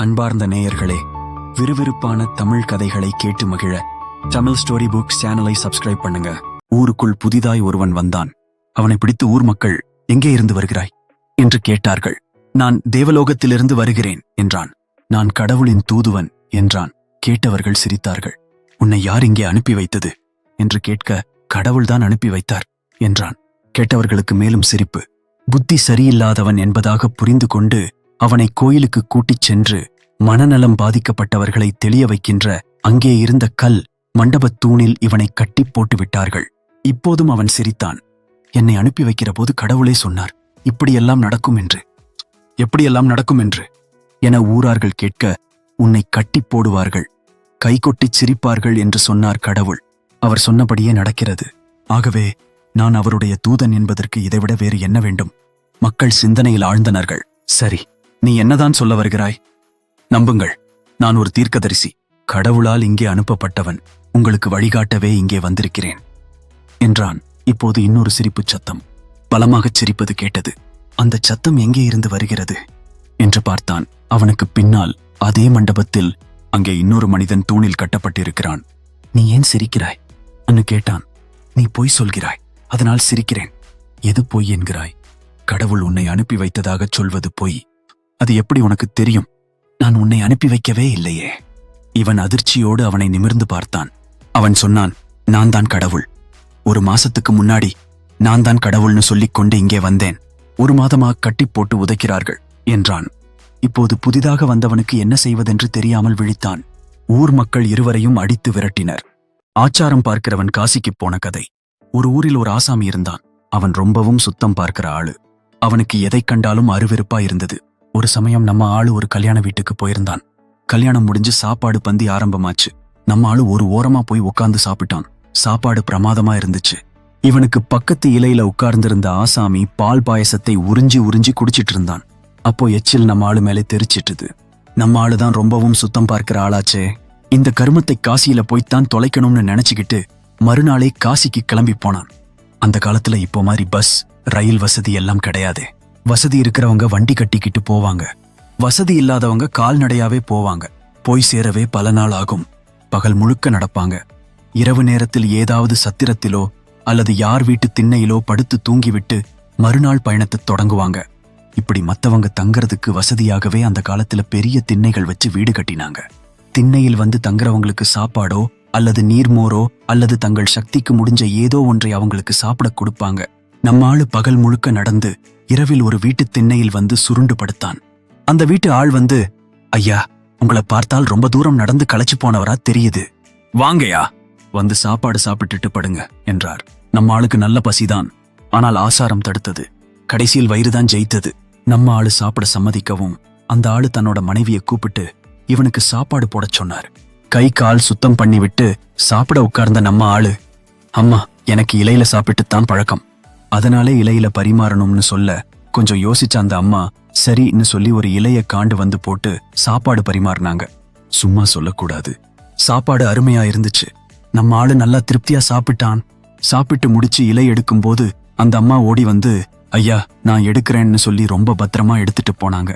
அன்பார்ந்த நேயர்களே, விறுவிறுப்பான தமிழ் கதைகளை கேட்டு மகிழ தமிழ் ஸ்டோரி புக்ஸ் சேனலை சப்ஸ்கிரைப் பண்ணுங்க. ஊருக்குள் புதிதாய் ஒருவன் வந்தான். அவனை பிடித்து ஊர் மக்கள், எங்கே இருந்து வருகிறாய் என்று கேட்டார்கள். நான் தேவலோகத்திலிருந்து வருகிறேன் என்றான். நான் கடவுளின் தூதுவன் என்றான். கேட்டவர்கள் சிரித்தார்கள். உன்னை யார் இங்கே அனுப்பி வைத்தது என்று கேட்க, கடவுள்தான் அனுப்பி வைத்தார் என்றான். கேட்டவர்களுக்கு மேலும் சிரிப்பு. புத்தி சரியில்லாதவன் என்பதாக புரிந்து கொண்டு அவனை கோயிலுக்கு கூட்டிச் சென்று மனநலம் பாதிக்கப்பட்டவர்களை தெளிய வைக்கின்ற அங்கே இருந்த கல் மண்டபத் தூணில் இவனை கட்டி போட்டு விட்டார்கள். இப்போதும் அவன் சிரித்தான். என்னை அனுப்பி வைக்கிற போது கடவுளே சொன்னார், இப்படியெல்லாம் நடக்கும் என்று. எப்படியெல்லாம் நடக்கும் என்று என ஊரார்கள் கேட்க, உன்னை கட்டி போடுவார்கள், கை கொட்டிச் சிரிப்பார்கள் என்று சொன்னார் கடவுள். அவர் சொன்னபடியே நடக்கிறது. ஆகவே நான் அவருடைய தூதன் என்பதற்கு இதைவிட வேறு என்ன வேண்டும்? மக்கள் சிந்தனையில் ஆழ்ந்தனர்கள். சரி, நீ என்னதான் சொல்ல வருகிறாய்? நம்புங்கள், நான் ஒரு தீர்க்கதரிசி, கடவுளால் இங்கே அனுப்பப்பட்டவன். உங்களுக்கு வழிகாட்டவே இங்கே வந்திருக்கிறேன் என்றான். இப்போது இன்னொரு சிரிப்புச் சத்தம் பலமாகச் சிரிப்பது கேட்டது. அந்த சத்தம் எங்கே இருந்து வருகிறது என்று பார்த்தான். அவனுக்கு பின்னால் அதே மண்டபத்தில் அங்கே இன்னொரு மனிதன் தூணில் கட்டப்பட்டிருக்கிறான். நீ ஏன் சிரிக்கிறாய் என்று கேட்டான். நீ பொய் சொல்கிறாய், அதனால் சிரிக்கிறேன். எது பொய் என்கிறாய்? கடவுள் உன்னை அனுப்பி வைத்ததாகச் சொல்வது பொய். அது எப்படி உனக்கு தெரியும்? நான் உன்னை அனுப்பி வைக்கவே இல்லையே. இவன் அதிர்ச்சியோடு அவனை நிமிர்ந்து பார்த்தான். அவன் சொன்னான், நான் தான் கடவுள். 1 மாசத்துக்கு முன்னாடி நான் தான் கடவுள்னு சொல்லிக் கொண்டு இங்கே வந்தேன். 1 மாதமாக கட்டி போட்டு உதைக்கிறார்கள் என்றான். இப்போது புதிதாக வந்தவனுக்கு என்ன செய்வதென்று தெரியாமல் விழித்தான். ஊர் மக்கள் இருவரையும் அடித்து விரட்டினர். ஆச்சாரம் பார்க்கிறவன் காசிக்குப் போன கதை. ஒரு ஊரில் ஒரு ஆசாமி இருந்தான். அவன் ரொம்பவும் சுத்தம் பார்க்கிற ஆளு. அவனுக்கு எதை கண்டாலும் அருவெறுப்பா இருந்தது. ஒரு சமயம் நம்ம ஆளு ஒரு கல்யாண வீட்டுக்கு போயிருந்தான். கல்யாணம் முடிஞ்சு சாப்பாடு பந்தி ஆரம்பமாச்சு. நம்ம ஆளு ஒரு ஓரமா போய் உட்கார்ந்து சாப்பிட்டான். சாப்பாடு பிரமாதமா இருந்துச்சு. இவனுக்கு பக்கத்து இலையில உட்கார்ந்திருந்த ஆசாமி பால் பாயசத்தை உறிஞ்சி உறிஞ்சி குடிச்சிட்டு இருந்தான். அப்போ எச்சில் நம்ம ஆளு மேலே தெரிச்சிட்டுது. நம்ம ஆளுதான் ரொம்பவும் சுத்தம் பார்க்கிற ஆளாச்சே. இந்த கருமத்தை காசியில போய்த்தான் தொலைக்கணும்னு நினைச்சுக்கிட்டு மறுநாளே காசிக்கு கிளம்பி போனான். அந்த காலத்துல இப்போ மாதிரி பஸ், ரயில் வசதி எல்லாம் கிடையாது. வசதி இருக்கிறவங்க வண்டி கட்டிக்கிட்டு போவாங்க. வசதி இல்லாதவங்க கால்நடையாவே போவாங்க. போய் சேரவே பல நாள் ஆகும். பகல் முழுக்க நடப்பாங்க. இரவு நேரத்தில் ஏதாவது சத்திரத்திலோ அல்லது யார் வீட்டு திண்ணையிலோ படுத்து தூங்கிவிட்டு மறுநாள் பயணத்தை தொடங்குவாங்க. இப்படி மத்தவங்க தங்கறதுக்கு வசதியாகவே அந்த காலத்துல பெரிய திண்ணைகள் வச்சு வீடு கட்டினாங்க. திண்ணையில் வந்து தங்குறவங்களுக்கு சாப்பாடோ அல்லது நீர்மோரோ அல்லது தங்கள் சக்திக்கு முடிஞ்ச ஏதோ ஒன்றை அவங்களுக்கு சாப்பிட கொடுப்பாங்க. நம்ம ஆளு பகல் முழுக்க நடந்து இரவில் ஒரு வீட்டு திண்ணையில் வந்து சுருண்டு படுத்தான். அந்த வீட்டு ஆள் வந்து, ஐயா, உங்களை பார்த்தால் ரொம்ப தூரம் நடந்து களைச்சு போனவரா தெரியுது. வாங்கயா, வந்து சாப்பாடு சாப்பிட்டுட்டு படுங்க என்றார். நம்ம ஆளுக்கு நல்ல பசிதான். ஆனால் ஆசாரம் தடுத்தது. கடைசியில் வயிறுதான் ஜெயித்தது. நம்ம ஆளு சாப்பிட சம்மதிக்கவும் அந்த ஆளு தன்னோட மனைவியை கூப்பிட்டு இவனுக்கு சாப்பாடு போடச் சொன்னார். கை கால் சுத்தம் பண்ணிவிட்டு சாப்பிட உட்கார்ந்த நம்ம ஆளு, அம்மா, எனக்கு இலையில சாப்பிட்டுத்தான் பழக்கம், அதனாலே இலையில பரிமாறணும்னு சொல்ல கொஞ்சம் யோசிச்ச அந்த அம்மா சரின்னு சொல்லி ஒரு இலைய காண்டு வந்து போட்டு சாப்பாடு பரிமாறினாங்க. சும்மா சொல்லக்கூடாது, சாப்பாடு அருமையா இருந்துச்சு. நம்ம ஆளு நல்லா திருப்தியா சாப்பிட்டான். சாப்பிட்டு முடிச்சு இலை எடுக்கும் போது அந்த அம்மா ஓடி வந்து, ஐயா, நான் எடுக்கிறேன்னு சொல்லி ரொம்ப பத்திரமா எடுத்துட்டு போனாங்க.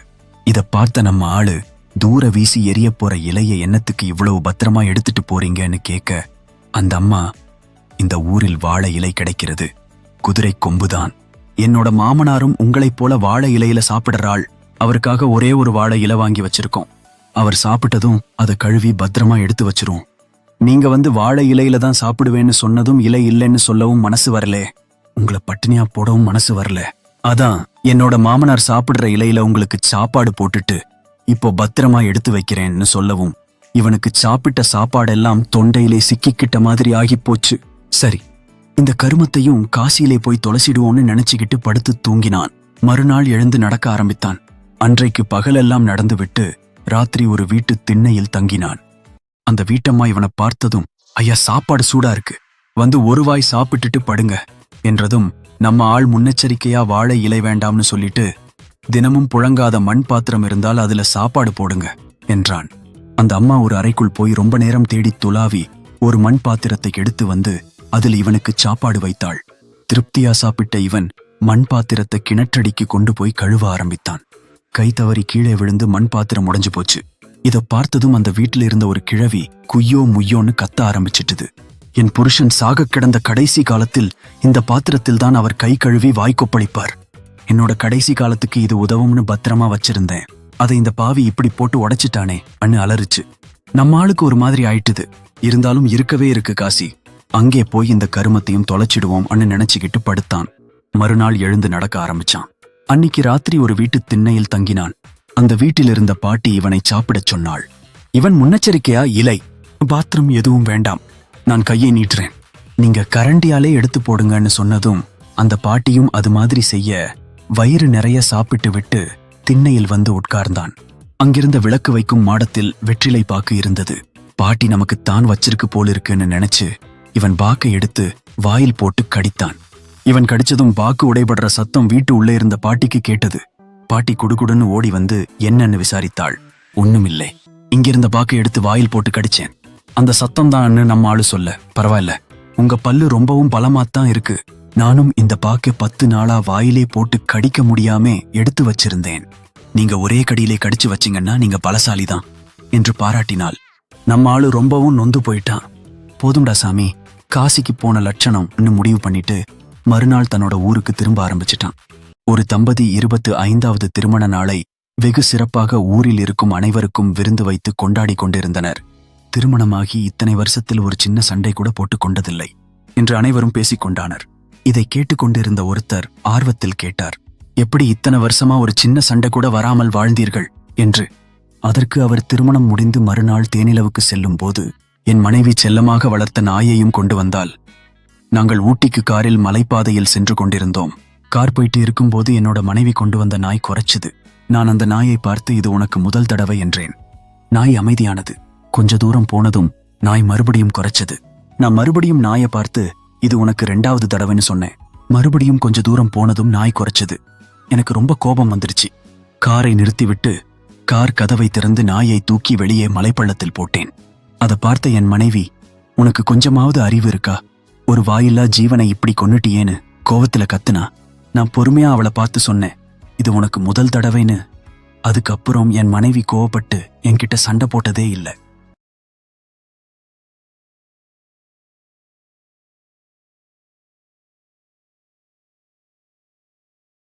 இத பார்த்த நம்ம ஆளு, தூர வீசி எரிய போற இலைய என்னத்துக்கு இவ்வளவு பத்திரமா எடுத்துட்டு போறீங்கன்னு கேட்க, அந்த அம்மா, இந்த ஊரில் வாழை இலை கிடைக்கிறது, குதிரை கொம்புதான். என்னோட மாமனாரும் உங்களைப் போல வாழை இலையில சாப்பிடுறாள். அவருக்காக ஒரே ஒரு வாழை இலை வாங்கி வச்சிருக்கோம். அவர் சாப்பிட்டதும் அதை கழுவி பத்திரமா எடுத்து வச்சிரும். நீங்க வந்து வாழை இலையில தான் சாப்பிடுவேன்னு சொன்னதும் இலை இல்லைன்னு சொல்லவும் மனசு வரல. உங்களை பட்டினியா போடவும் மனசு வரல. அதான் என்னோட மாமனார் சாப்பிடுற இலையில உங்களுக்கு சாப்பாடு போட்டுட்டு இப்போ பத்திரமா எடுத்து வைக்கிறேன்னு சொல்லவும் இவனுக்கு சாப்பிட்ட சாப்பாடெல்லாம் தொண்டையிலே சிக்கிக்கிட்ட மாதிரி ஆகி போச்சு. சரி, இந்த கருமத்தையும் காசியிலே போய் தொலைச்சிடுவோன்னு நினைச்சுக்கிட்டு படுத்து தூங்கினான். மறுநாள் எழுந்து நடக்க ஆரம்பித்தான். அன்றைக்கு பகலெல்லாம் நடந்து விட்டு ராத்திரி ஒரு வீட்டு திண்ணையில் தங்கினான். அந்த வீட்டம்மா இவனை பார்த்ததும், ஐயா, சாப்பாடு சூடா இருக்கு, வந்து ஒரு வாய் சாப்பிட்டுட்டு படுங்க என்றதும் நம்ம ஆள் முன்னெச்சரிக்கையா வாழை இலை வேண்டாம்னு சொல்லிட்டு, தினமும் புழங்காத மண் பாத்திரம் இருந்தால் அதுல சாப்பாடு போடுங்க என்றான். அந்த அம்மா ஒரு அறைக்குள் போய் ரொம்ப நேரம் தேடி துளாவி ஒரு மண் பாத்திரத்தை எடுத்து வந்து அதில் இவனுக்கு சாப்பாடு வைத்தாள். திருப்தியா சாப்பிட்ட இவன் மண் பாத்திரத்தை கிணற்றடிக்கு கொண்டு போய் கழுவ ஆரம்பித்தான். கை தவறி கீழே விழுந்து மண் பாத்திரம் உடைஞ்சு போச்சு. இத பார்த்ததும் அந்த வீட்டில் இருந்த ஒரு கிழவி குய்யோ முய்யோன்னு கத்த ஆரம்பிச்சிட்டுது. என் புருஷன் சாகக் கிடந்த கடைசி காலத்தில் இந்த பாத்திரத்தில் தான் அவர் கை கழுவி வாய்க்கொப்பளிப்பார். என்னோட கடைசி காலத்துக்கு இது உதவும்னு பத்திரமா வச்சிருந்தேன். அதை இந்த பாவி இப்படி போட்டு உடைச்சிட்டானே அன்னு அலறிச்சு. நம்ம ஆளுக்கு ஒரு மாதிரி ஆயிட்டுது. இருந்தாலும் இருக்கவே இருக்கு காசி. அங்கே போய் இந்த கருமத்தையும் தொலைச்சிடுவோம் அன்னு நினைச்சுக்கிட்டு படுத்தான். மறுநாள் எழுந்து நடக்க ஆரம்பிச்சான். அன்னிக்கு ராத்திரி ஒரு வீட்டு திண்ணையில் தங்கினான். அந்த வீட்டில் இருந்த பாட்டி இவனை சாப்பிடச் சொன்னாள். இவன் முன்னெச்சரிக்கையா, இலை, பாத்ரூம் எதுவும் வேண்டாம், நான் கையை நீட்டுறேன், நீங்க கரண்டியாலே எடுத்து போடுங்கன்னு சொன்னதும் அந்த பாட்டியும் அது மாதிரி செய்ய வயிறு நிறைய சாப்பிட்டு விட்டு திண்ணையில் வந்து உட்கார்ந்தான். அங்கிருந்த விளக்கு வைக்கும் மாடத்தில் வெற்றிலை பாக்கு இருந்தது. பாட்டி நமக்கு தான் வச்சிருக்கு போலிருக்குன்னு நினைச்சு இவன் பாக்கை எடுத்து வாயில் போட்டு கடித்தான். இவன் கடிச்சதும் பாக்கு உடைபடுற சத்தம் வீட்டு உள்ளே இருந்த பாட்டிக்கு கேட்டது. பாட்டி குடுகுடுன்னு ஓடி வந்து என்னன்னு விசாரித்தாள். ஒண்ணுமில்லை, இங்கிருந்த பாக்கை எடுத்து வாயில் போட்டு கடிச்சேன். அந்த சத்தம் தான் நம்ம ஆளு சொல்ல. பரவாயில்ல, உங்க பல்லு ரொம்பவும் பலமாத்தான் இருக்கு. நானும் இந்த பாக்கை 10 நாளா வாயிலே போட்டு கடிக்க முடியாம எடுத்து வச்சிருந்தேன். நீங்க ஒரே கடியிலே கடிச்சு வச்சிங்கன்னா நீங்க பலசாலிதான் என்று பாராட்டினாள். நம்ம ஆளு ரொம்பவும் நொந்து போயிட்டான். போதும்டா சாமி, காசிக்கு போன லட்சணம்னு முடிவு பண்ணிட்டு மறுநாள் தன்னோட ஊருக்கு திரும்ப ஆரம்பிச்சிட்டான். ஒரு தம்பதி 25வது திருமண நாளை வெகு சிறப்பாக ஊரில் இருக்கும் அனைவருக்கும் விருந்து வைத்து கொண்டாடி கொண்டிருந்தனர். திருமணமாகி இத்தனை வருஷத்தில் ஒரு சின்ன சண்டை கூட போட்டு கொண்டதில்லை என்று அனைவரும் பேசிக் கொண்டானர். இதை கேட்டுக்கொண்டிருந்த ஒருத்தர் ஆர்வத்தில் கேட்டார், எப்படி இத்தனை வருஷமா ஒரு சின்ன சண்டை கூட வராமல் வாழ்ந்தீர்கள் என்று. அதற்கு அவர் திருமணம் முடிந்து மறுநாள் தேனிலவுக்கு செல்லும் போது என் மனைவி செல்லமாக வளர்த்த நாயையும் கொண்டு வந்தாள். நாங்கள் ஊட்டிக்கு காரில் மலைப்பாதையில் சென்று கொண்டிருந்தோம். கார் போயிட்டு இருக்கும்போது என்னோட மனைவி கொண்டு வந்த நாய் குறைச்சுது. நான் அந்த நாயை பார்த்து இது உனக்கு முதல் தடவை என்றேன். நாய் அமைதியானது. கொஞ்ச தூரம் போனதும் நாய் மறுபடியும் குறைச்சது. நான் மறுபடியும் நாயை பார்த்து இது உனக்கு 2வது தடவைன்னு சொன்னேன். மறுபடியும் கொஞ்ச தூரம் போனதும் நாய் குறைச்சது. எனக்கு ரொம்ப கோபம் வந்துருச்சு. காரை நிறுத்திவிட்டு கார் கதவை திறந்து நாயை தூக்கி வெளியே மலைப்பள்ளத்தில் போட்டேன். அதை பார்த்த என் மனைவி, உனக்கு கொஞ்சமாவது அறிவு இருக்கா, ஒரு வாயில்லா ஜீவனை இப்படி கொன்னுட்டியேன்னு கோவத்துல கத்துனா. நான் பொறுமையா அவளை பார்த்து சொன்னேன், இது உனக்கு முதல் தடவைன்னு. அதுக்கப்புறம் என் மனைவி கோவப்பட்டு என்கிட்ட சண்டை போட்டதே இல்லை.